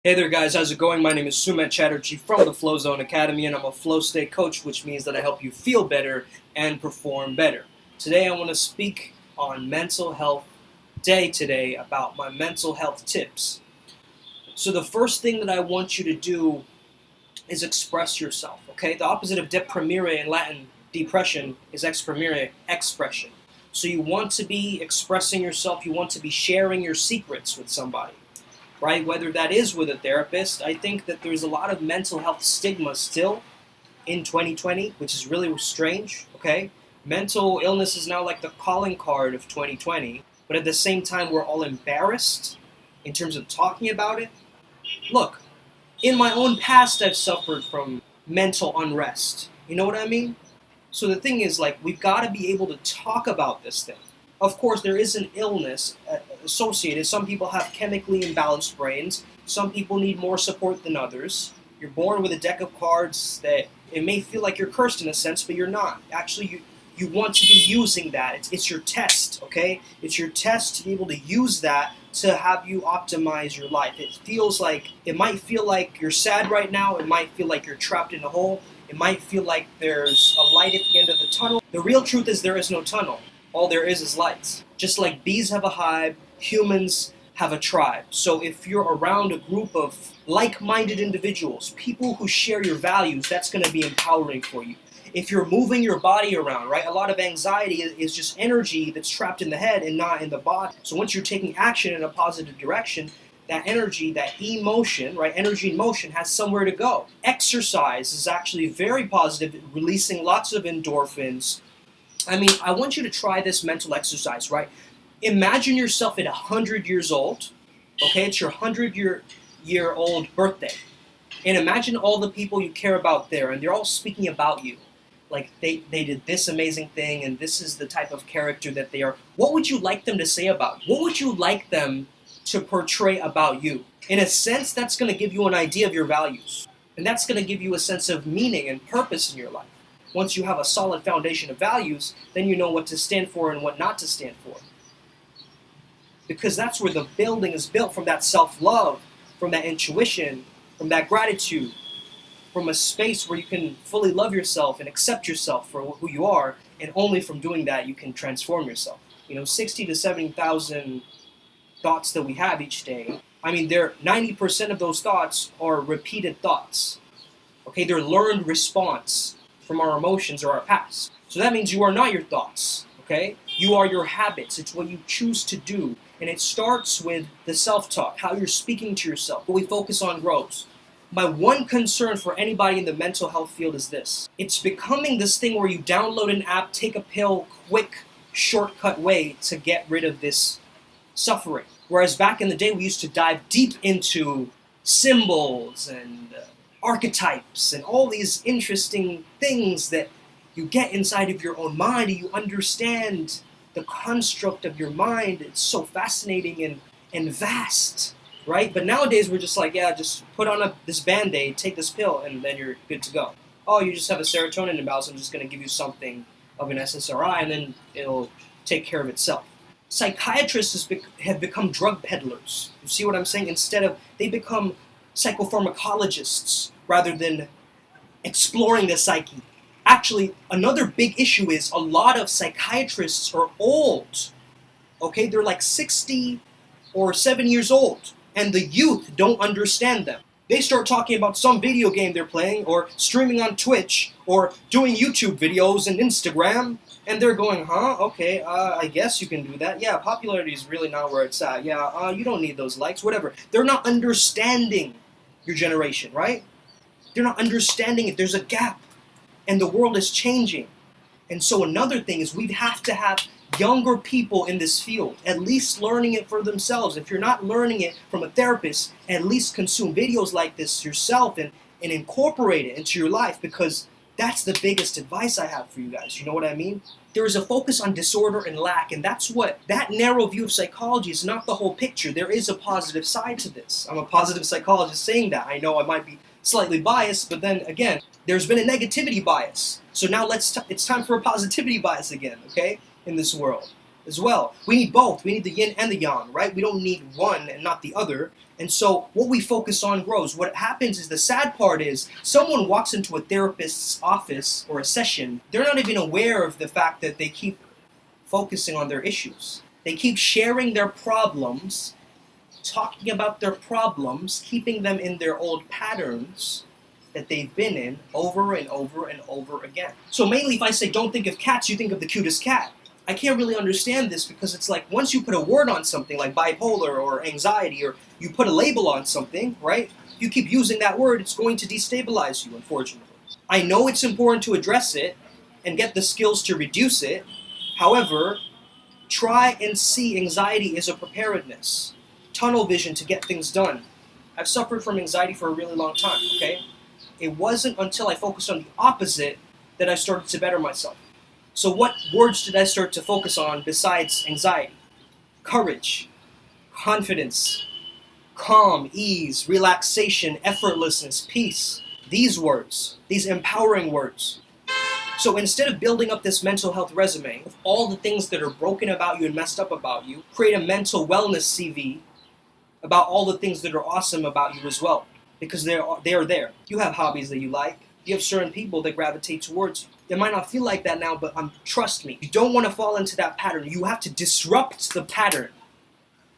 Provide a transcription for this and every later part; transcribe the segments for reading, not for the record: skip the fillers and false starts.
Hey there guys, how's it going? My name is Sumet Chatterjee from the Flow Zone Academy, and I'm a flow state coach, which means that I help you feel better and perform better. Today I want to speak on mental health day today about my mental health tips. So the first thing that I want you to do is express yourself, okay? The opposite of deprimere in Latin, depression, is exprimere, expression. So you want to be expressing yourself, you want to be sharing your secrets with somebody. Right? Whether that is with a therapist, I think that there's a lot of mental health stigma still in 2020, which is really strange, okay? Mental illness is now like the calling card of 2020, but at the same time, we're all embarrassed in terms of talking about it. Look, in my own past, I've suffered from mental unrest. You know what I mean? So the thing is, like, we've got to be able to talk about this thing. Of course, there is an illness associated. Some people have chemically imbalanced brains. Some people need more support than others. You're born with a deck of cards that it may feel like you're cursed in a sense, but you're not. Actually, you want to be using that. It's your test, okay? It's your test to be able to use that to have you optimize your life. It might feel like you're sad right now. It might feel like you're trapped in a hole. It might feel like there's a light at the end of the tunnel. The real truth is there is no tunnel. All there is lights. Just like bees have a hive, humans have a tribe. So if you're around a group of like-minded individuals, people who share your values, that's going to be empowering for you. If you're moving your body around, right, a lot of anxiety is just energy that's trapped in the head and not in the body. So once you're taking action in a positive direction, that energy, that emotion, right, energy in motion has somewhere to go. Exercise is actually very positive, releasing lots of endorphins. I mean, I want you to try this mental exercise, right? Imagine yourself at 100 years old, okay? It's your 100-year-old birthday. And imagine all the people you care about there, and they're all speaking about you. Like, they did this amazing thing, and this is the type of character that they are. What would you like them to say about you? What would you like them to portray about you? In a sense, that's going to give you an idea of your values. And that's going to give you a sense of meaning and purpose in your life. Once you have a solid foundation of values, then you know what to stand for and what not to stand for. Because that's where the building is built, from that self-love, from that intuition, from that gratitude, from a space where you can fully love yourself and accept yourself for who you are, and only from doing that you can transform yourself. 60 to 70,000 thoughts that we have each day. I mean, 90% of those thoughts are repeated thoughts. Okay, they're learned response from our emotions or our past. So that means you are not your thoughts, okay? You are your habits. It's what you choose to do. And it starts with the self-talk, how you're speaking to yourself. What we focus on grows. My one concern for anybody in the mental health field is this. It's becoming this thing where you download an app, take a pill, quick, shortcut way to get rid of this suffering. Whereas back in the day, we used to dive deep into symbols and archetypes and all these interesting things that you get inside of your own mind, and you understand the construct of your mind. It's so fascinating and vast, right? But nowadays we're just like, yeah, just put on this Band-Aid, take this pill, and then you're good to go. Oh, you just have a serotonin imbalance, I'm just going to give you something of an SSRI, and then it'll take care of itself. Psychiatrists have become drug peddlers. You see what I'm saying? They become psychopharmacologists rather than exploring the psyche. Actually, another big issue is a lot of psychiatrists are old. Okay, they're like 60 or 7 years old, and the youth don't understand them. They start talking about some video game they're playing, or streaming on Twitch, or doing YouTube videos and Instagram, and they're going, huh, okay, I guess you can do that. Yeah, popularity is really not where it's at. Yeah, you don't need those likes, whatever. They're not understanding your generation, right? They're not understanding it. There's a gap, and the world is changing. And so another thing is we have to have younger people in this field, at least learning it for themselves. If you're not learning it from a therapist, at least consume videos like this yourself and incorporate it into your life, because that's the biggest advice I have for you guys. You know what I mean? There is a focus on disorder and lack, and that narrow view of psychology is not the whole picture. There is a positive side to this. I'm a positive psychologist saying that. I know I might be slightly biased, but then again, there's been a negativity bias. So now it's time for a positivity bias again, okay, in this world. as well. We need both. We need the yin and the yang, right? We don't need one and not the other. And so what we focus on grows. What happens is, the sad part is, someone walks into a therapist's office or a session, they're not even aware of the fact that they keep focusing on their issues. They keep sharing their problems, talking about their problems, keeping them in their old patterns that they've been in over and over and over again. So mainly if I say don't think of cats, you think of the cutest cat. I can't really understand this, because it's like, once you put a word on something like bipolar or anxiety, or you put a label on something, right? You keep using that word, it's going to destabilize you, unfortunately. I know it's important to address it and get the skills to reduce it. However, try and see anxiety as a preparedness, tunnel vision to get things done. I've suffered from anxiety for a really long time, okay? It wasn't until I focused on the opposite that I started to better myself. So what words did I start to focus on besides anxiety? Courage, confidence, calm, ease, relaxation, effortlessness, peace. These words, these empowering words. So instead of building up this mental health resume of all the things that are broken about you and messed up about you, create a mental wellness CV about all the things that are awesome about you as well. Because they are there. You have hobbies that you like. You have certain people that gravitate towards you. They might not feel like that now, but trust me, you don't want to fall into that pattern. You have to disrupt the pattern.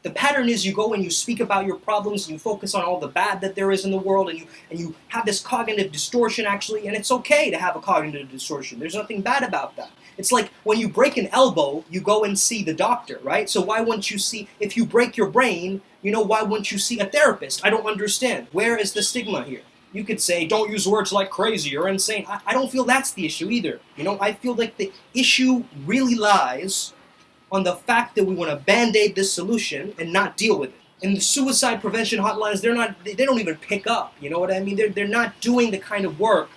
The pattern is, you go and you speak about your problems, and you focus on all the bad that there is in the world, and you have this cognitive distortion, actually, and it's okay to have a cognitive distortion. There's nothing bad about that. It's like when you break an elbow, you go and see the doctor, right? So why wouldn't you see, if you break your brain, why wouldn't you see a therapist? I don't understand. Where is the stigma here? You could say, don't use words like crazy or insane. I don't feel that's the issue either. I feel like the issue really lies on the fact that we want to band-aid this solution and not deal with it. And the suicide prevention hotlines, they don't even pick up. You know what I mean? They're not doing the kind of work.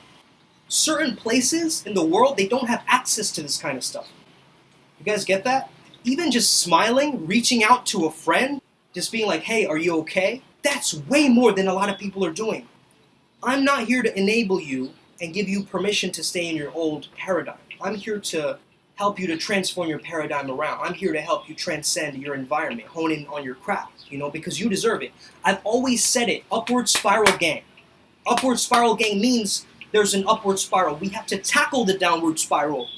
Certain places in the world, they don't have access to this kind of stuff. You guys get that? Even just smiling, reaching out to a friend, just being like, hey, are you okay? That's way more than a lot of people are doing. I'm not here to enable you and give you permission to stay in your old paradigm. I'm here to help you to transform your paradigm around. I'm here to help you transcend your environment, hone in on your craft, because you deserve it. I've always said it, upward spiral gang. Upward spiral gang means there's an upward spiral. We have to tackle the downward spiral.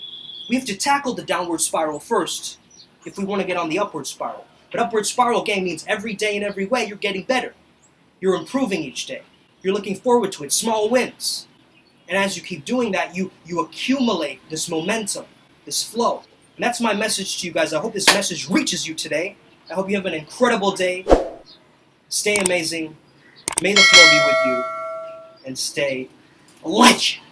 We have to tackle the downward spiral first if we want to get on the upward spiral. But upward spiral gang means every day in every way you're getting better. You're improving each day. You're looking forward to it, small wins. And as you keep doing that, you accumulate this momentum, this flow. And that's my message to you guys. I hope this message reaches you today. I hope you have an incredible day. Stay amazing. May the flow be with you. And stay legend.